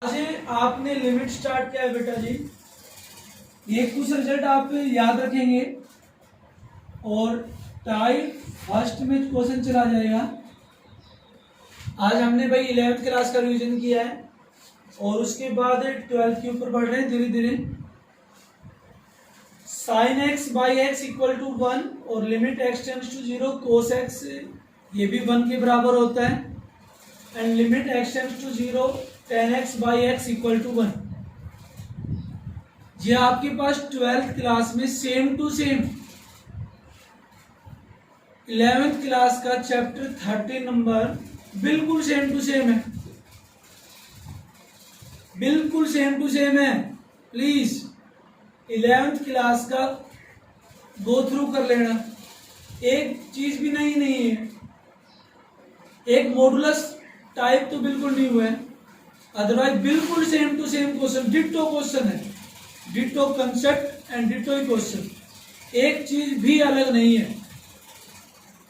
आज आपने limit start किया है बेटा जी। ये कुछ रिजल्ट आप याद रखेंगे और टाइप फर्स्ट में क्वेश्चन चला जाएगा। आज हमने भाई 11th क्लास का रिवीजन किया है और उसके बाद 12th के ऊपर बढ़ रहे हैं धीरे धीरे। Sine X by X equal to 1 और limit X tends to 0 cos X ये भी 1 के बराबर होता है and limit X tends to 0 tan x by X equal to 1। ये आपके पास 12th क्लास में same to same 11th class का चैप्टर 30 नंबर बिल्कुल सेम टू सेम है, बिल्कुल सेम टू सेम है। प्लीज 11th क्लास का गो थ्रू कर लेना, एक चीज भी नहीं है। एक मॉडुलस टाइप तो बिल्कुल नहीं हुआ है, अदरवाइज बिल्कुल same to same question, ditto question है, डिट्टो कंसेप्ट एंड डिट्टो ही क्वेश्चन, एक चीज भी अलग नहीं है।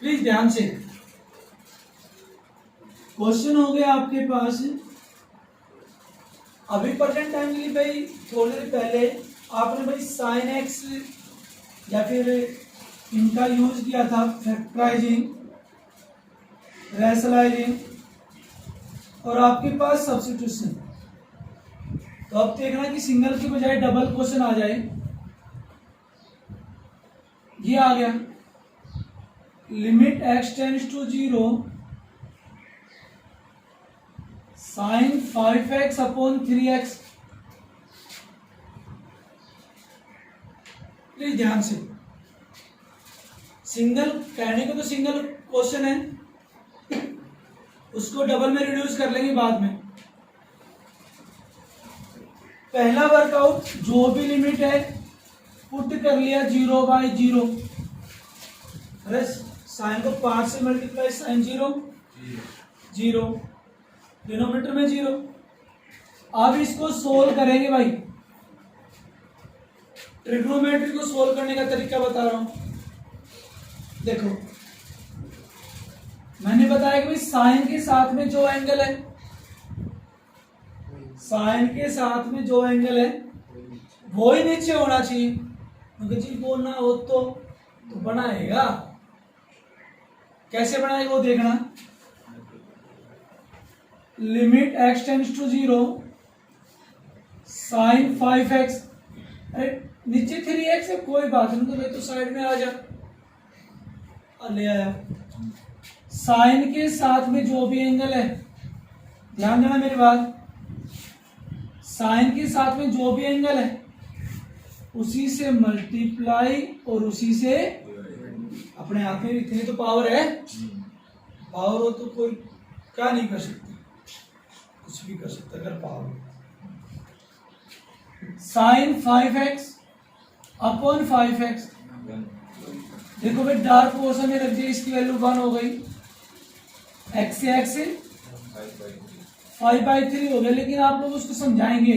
प्लीज ध्यान से क्वेश्चन हो गया आपके पास। अभी प्रेजेंट टाइम के लिए भाई थोड़ी देर पहले आपने भाई साइन एक्स या फिर इनका यूज किया था फैक्टराइजिंग, रेशनलाइजिंग और आपके पास सब्स्टिट्यूशन। तो अब देखना कि सिंगल के बजाय डबल क्वेश्चन आ जाए। ये आ गया limit X tends to 0 sine 5x upon 3x। Please ध्यान से, सिंगल कहने को तो सिंगल क्वेश्चन है, उसको डबल में रिड्यूस कर लेंगे बाद में। पहला वर्कआउट जो भी लिमिट है पुट कर लिया 0 बाई 0। अरे साइन को 5 से मल्टीप्लाई, साइन 0 0 डिनोमिनेटर में 0। अब इसको सोल्व करेंगे भाई, ट्रिग्नोमेट्री को सोल्व करने का तरीका बता रहा हूं। देखो मैंने बताया कि भाई साइन के साथ में जो एंगल है, साइन के साथ में जो एंगल है वो ही नीचे होना चाहिए, क्योंकि जी वो ना हो तो बनाएगा। कैसे बनाएगा वो देखना। Limit X tends to 0 sine 5x, अरे नीचे 3x है कोई बात नहीं, तो भाई तो साइड में आ जा, ले आया। साइन के साथ में जो भी एंगल है, ध्यान देना मेरी बात, साइन के साथ में जो भी एंगल है उसी से मल्टीप्लाई और उसी से, अपने हाथ में इतनी तो पावर है, पावर हो तो कोई क्या नहीं कर सकता, कुछ भी कर सकता अगर power. Sign 5x upon 5x, देखो भाई डार्क पोर्शन में रख दिया, इसकी वैल्यू 1 हो गई, x से 5/3 हो गया। लेकिन आप लोग उसको समझाएंगे,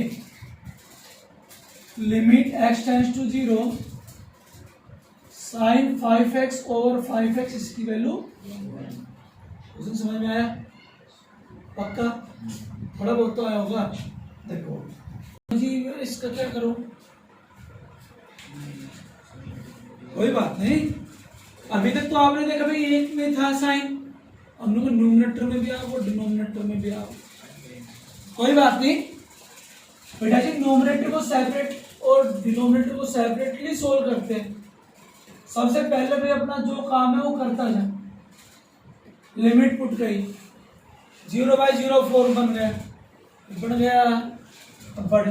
limit x tends to 0 sine 5x over 5x, इसकी वैल्यू उसे समझ में आया? पक्का थोड़ा बहुत तो आया होगा। देखो जी इसका क्या करूं, कोई बात नहीं, अभी तक तो आपने देखा भाई एक में था साइन, हम लोग न्यूमरेटर में भी आओ और डिनोमिनेटर में भी आओ, कोई बात नहीं बेटा जी। न्यूमरेटर को सेपरेट और डिनोमिनेटर को सेपरेटली सोल्व करते हैं। सबसे पहले भाई अपना जो काम है वो करता जा, लिमिट पुट गई 0 बाई 0 4 बन गया। अब बढ़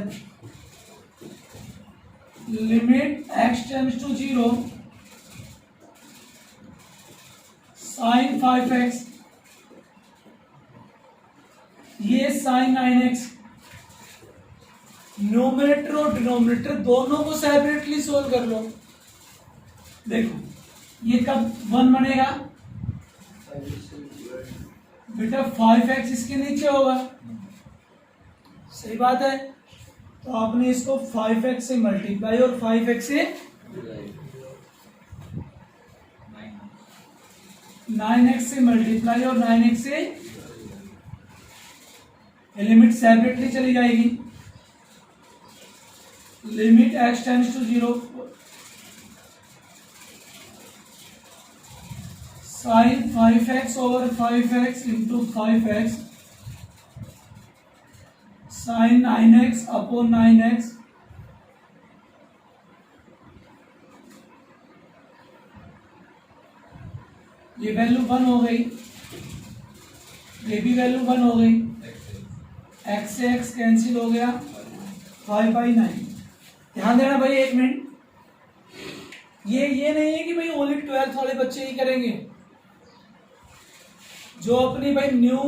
limit X tends to 0 sine 5x, ये साइन 9x। न्यूमरेटर और डिनोमिनेटर दोनों को सेपरेटली सोल्व कर लो। देखो ये कब 1 बनेगा बेटा, 5x इसके नीचे होगा, सही बात है। तो आपने इसको 5x से मल्टीप्लाई और 5x से 9x से मल्टीप्लाई और 9x से लिमिट सेपरेटली चली जाएगी। Limit x tends to 0 sine 5x over 5x into 5x sine 9x upon 9x ये वैल्यू 1 हो गई, ये भी वैल्यू 1 हो गई, x से x कैंसिल हो गया 5/9। ध्यान देना भाई एक मिनट, ये नहीं है कि भाई ओनली 12th वाले बच्चे ही करेंगे, जो अपनी भाई न्यू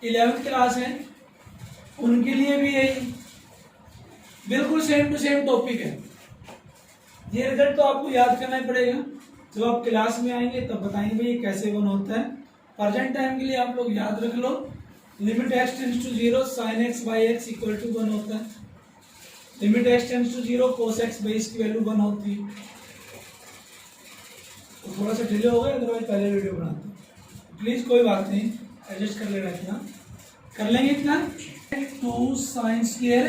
11th क्लास है उनके लिए भी यही बिल्कुल सेम टू सेम टॉपिक है। ये रिजल्ट तो आपको याद करना ही पड़ेगा, जब आप क्लास में आएंगे तब बताएंगे भाई ये कैसे वन होता है। प्रेजेंट टाइम के लिए आप लोग याद रख लो, limit x tends to 0 sin x by x equal to 1 होता है। Limit x tends to 0 cos x by इसकी वैल्यू 1 होती है। तो थोड़ा सा डिले हो गया, अदरवाइज पहले वीडियो बनाते हैं। प्लीज कोई बात नहीं, एडजस्ट कर लेना, इतना कर लेंगे। इतना 2 sin स्क्वायर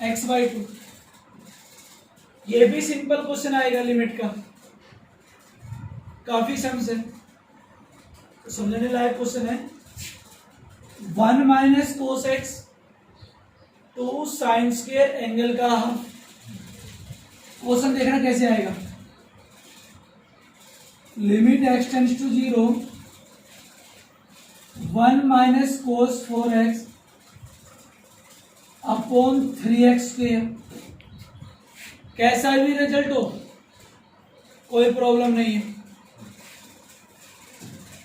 x by 2, ये भी सिंपल क्वेश्चन आएगा लिमिट का, काफी सम्स है, तो समझने लायक क्वेश्चन है। 1 minus cos X 2 sine square angle का हाफ। क्वेश्चन देखना कैसे आएगा। Limit x tends to 0 1 minus cos 4x upon 3x square. कैसा भी रिजल्ट हो कोई प्रॉब्लम नहीं है,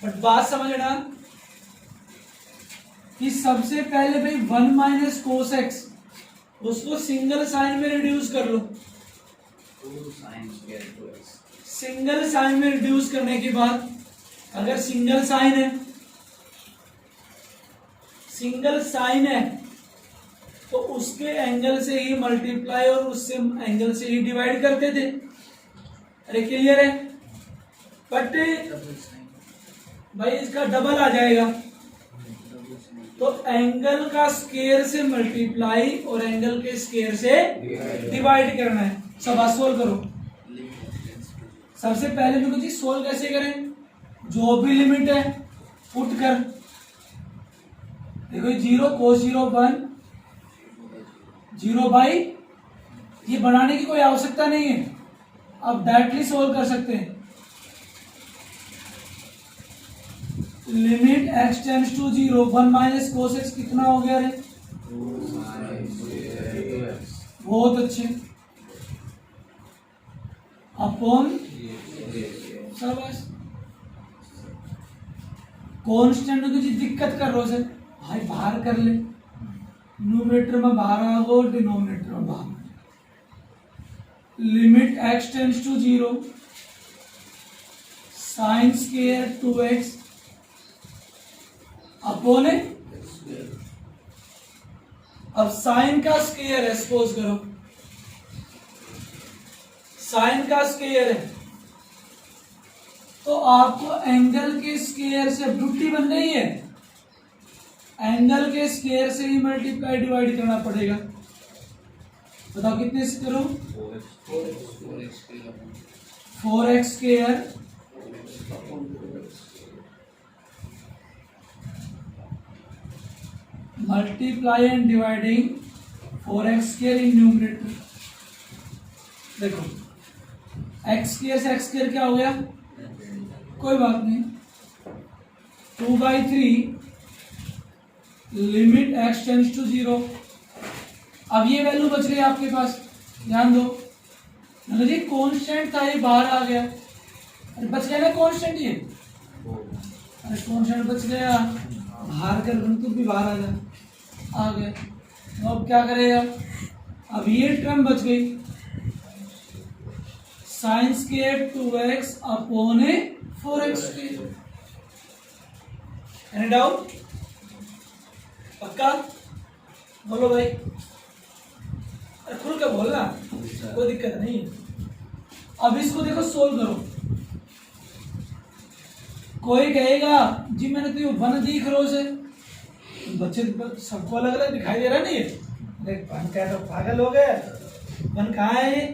बट बात समझना कि सबसे पहले भाई 1 माइनस कोस एक्स उसको सिंगल साइन में रिड्यूस कर लो। सिंगल साइन में रिड्यूस करने के बाद अगर सिंगल साइन है तो उसके एंगल से ही मल्टीप्लाई और उससे एंगल से ही डिवाइड करते थे। अरे क्लियर है। बट भाई इसका डबल आ जाएगा, तो एंगल का स्क्वायर से मल्टीप्लाई और एंगल के स्क्वायर से डिवाइड करना है। सब बात सोल्व करो। सबसे पहले देखो जी सोल्व कैसे करें, जो भी लिमिट है पुट कर। देखो 0 cos 0 1 0 बाई, ये बनाने की कोई आवश्यकता नहीं है, आप डायरेक्टली सोल्व कर सकते हैं। Limit x tends to 0 1 minus cos X कितना हो गया रे? बहुत अच्छे, अपॉन शाबाश। कांस्टेंट की जी दिक्कत कर रहे हो सर भाई, बाहर कर ले, न्यूमरेटर में बाहर आ गो, डिनोमिनेटर में बाहर। Limit x tends to 0 sine square 2x upon. अब साइन का स्क्वायर है, सपोज करो साइन का स्क्वायर है, तो आपको एंगल के स्क्वायर से ड्यूटी बन गई है, एंगल के स्क्वायर से ही मल्टीप्लाई डिवाइड करना पड़ेगा। बताओ कितने से करो? 4x square multiply and dividing 4x square in numerator. देखो x स्क्वायर से x स्क्वायर क्या हो गया, कोई बात नहीं, 2/3 लिमिट x टेंड्स टू 0। अब ये वैल्यू बच गई आपके पास, ध्यान दो जी, कांस्टेंट था ये बाहर आ गया, अरे बच गया ना कांस्टेंट, ये अरे कांस्टेंट बच गया, बाहर कर तू भी बाहर आ जा, आ गया। तो अब क्या करेगा, अब ये टर्म बच गई, sign square 2x upon 4x square. Any doubt? पक्का बोलो भाई, अरे खुल के बोलना, कोई दिक्कत नहीं है। अब इसको देखो सोल्व करो। कोई कहेगा जी मैंने तो ये 1 दिख रोज है, बच्चे सबको अलग अलग दिखाई दे रहा नहीं है। देख पन क्या तो पागल हो गया, पन कहाँ है ये?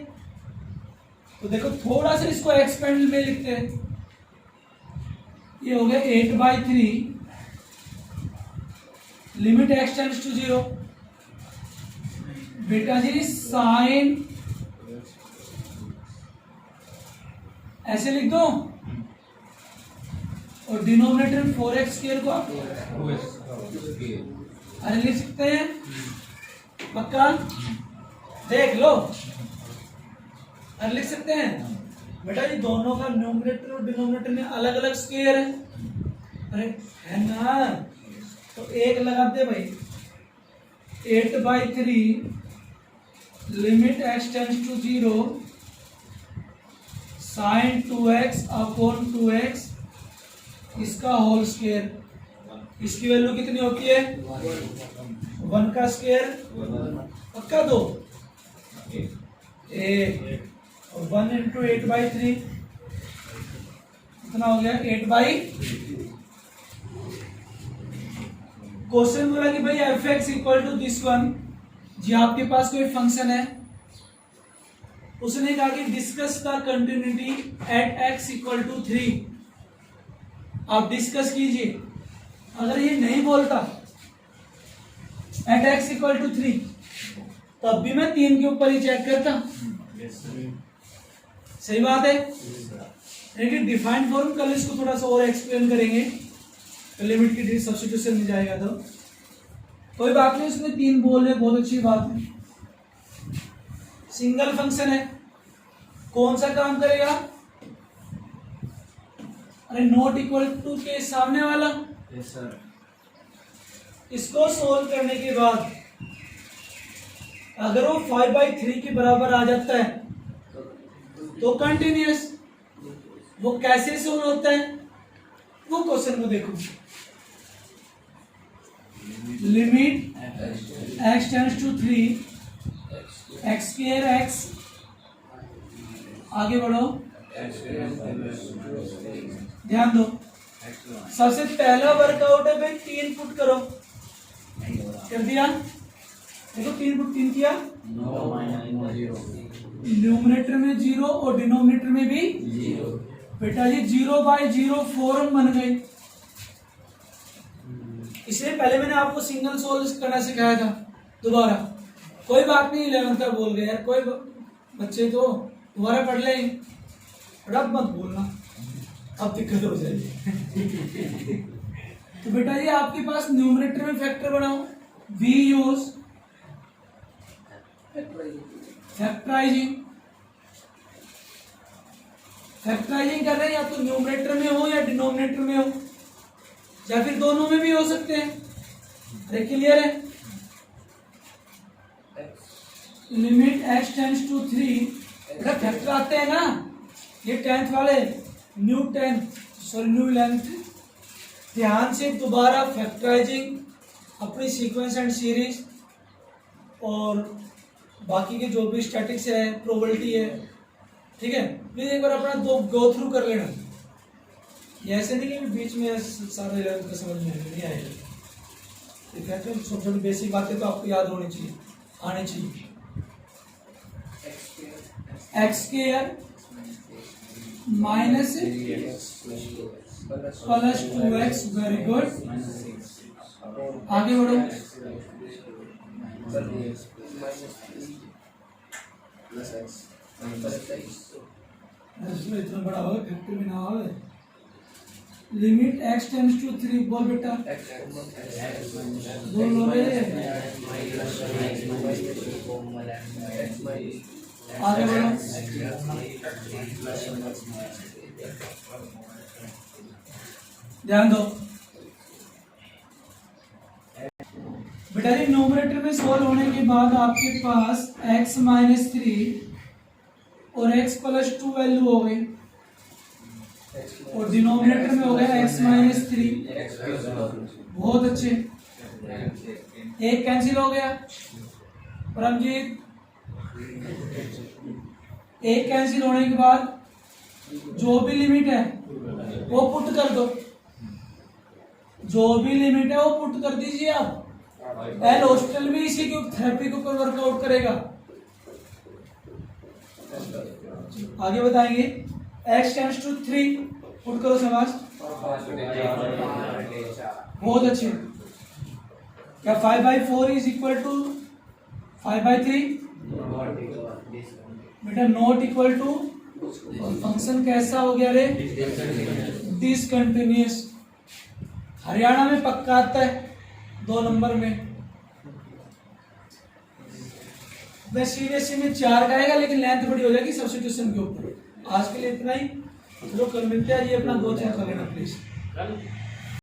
तो देखो थोड़ा सा इसको एक्सपेंड में लिखते हैं। ये हो गया 8/3 लिमिट x टेंड्स टू 0। बेटा जी साइन ऐसे लिख दो और डिनोमिनेटर में 4x स्क्वायर को आप अरे लिख सकते हैं पक्का? देख लो, अरे लिख सकते हैं बेटा जी। दोनों का न्यूमरेटर और डिनोमिनेटर में अलग अलग स्क्वायर है, अरे है ना? तो एक लगा दे भाई, 8/3 limit x tends to 0 sine 2x upon 2x इसका होल स्क्वायर। इसकी वैल्यू कितनी होती है? 1 का स्क्वायर पक्का दो 1 और 1 इंटू 8/3 कितना हो गया? 8/। क्वेश्चन बोला कि भाई F X equal to this one. जी आपके पास कोई फंक्शन है, उसने कहा कि discuss the continuity at X equal to 3। आप डिस्कस कीजिए। अगर ये नहीं बोलता एट एक्स इक्वल टू 3 तब भी मैं 3 के ऊपर ही चेक करता। सही बात है। लेकिन डिफाइंड फॉर्म कल इसको थोड़ा सा और एक्सप्लेन करेंगे, लिमिट की सब्स्टिट्यूशन में जाएगा तो कोई बात नहीं। उसमें 3 बोल रहे, बहुत अच्छी बात है। सिंगल फंक्शन है, कौन सा काम करेगा? अरे नॉट इक्वल टू के सामने वाला। Yes sir. इसको सोल्व करने के बाद अगर वो 5/3 के बराबर आ जाता है तो कंटिन्यूअस। वो कैसे सोल्व होता है वो क्वेश्चन को देखो। Limit x tends to 3 x square x, आगे बढ़ो, ध्यान दो। सबसे पहला वर्कआउट है भाई 3 पुट करो। कर दिया? देखो 3 पुट 3 किया, न्यूमरेटर में 0 और डिनोमिनेटर में भी 0। बेटा जी 0/0 फॉर्म बन गए। इसलिए पहले मैंने आपको सिंगल सोल्व करना सिखाया था। दोबारा कोई बात नहीं, 11th का बोल गए यार, कोई बच्चे तो दोबारा पढ़ लेंगे, रब मत बोलना, अब दिक्कत हो जाएगी। तो बेटा जी आपके पास न्यूमरेटर में फैक्टर बनाओ। We use factorising. फैक्टराइजिंग कर रहे हैं, या तो न्यूमरेटर में हो या डिनोमिनेटर में हो, या फिर दोनों में भी हो सकते हैं। अरे क्लियर है? Limit x tends to 3। बेटा फैक्टर आते हैं ना, ये 10th वाले, न्यू 11th। ध्यान से दोबारा फैक्टराइजिंग, अपनी सीक्वेंस एंड सीरीज और बाकी के जो भी स्टैटिक्स है, प्रोबेबिलिटी है, ठीक है, प्लीज एक बार अपना दो गो थ्रू कर लेना। ये ऐसे नहीं कि बीच में सारा 11th का समझ में नहीं आएगा। ठीक है, तो छोटी छोटी बेसिक बातें तो आपको याद होनी चाहिए, आनी चाहिए। X square minus plus 2x, very good. आगे बढ़ो। इतना बड़ा हो फैक्टर में ना हो। Limit x tends to 3। बोल बेटा, बोलो रे। आगे बढ़ो। ध्यान दो बेटा जी, न्यूमरेटर में सोल्व होने के बाद आपके पास x माइनस 3 और x प्लस 2 वैल्यू हो गई, और डिनोमिनेटर में हो गया x माइनस 3। बहुत अच्छे, एक कैंसिल हो गया। परमजीत, एक कैंसिल होने के बाद जो भी लिमिट है वो पुट कर दो। जो भी लिमिट है वो पुट कर दीजिए आप। एल हॉस्पिटल भी इसी के थेरेपी के ऊपर वर्कआउट करेगा। आगे बताएंगे x टेंड्स टू 3 पुट करो समास। बहुत अच्छे। क्या 5/4 इज इक्वल टू 5/3? बेटा नॉट इक्वल टू, फंक्शन कैसा हो गया रे? डिसकंटिन्यूअस। हरियाणा में पक्का आता है 2 नंबर में। सीबीएसई में 4 का आएगा, लेकिन लेंथ बड़ी हो जाएगी सब्स्टिट्यूशन के ऊपर। आज के लिए इतना ही, जो कल मिलते हैं। ये अपना 2 चेक कर लेना प्लीज।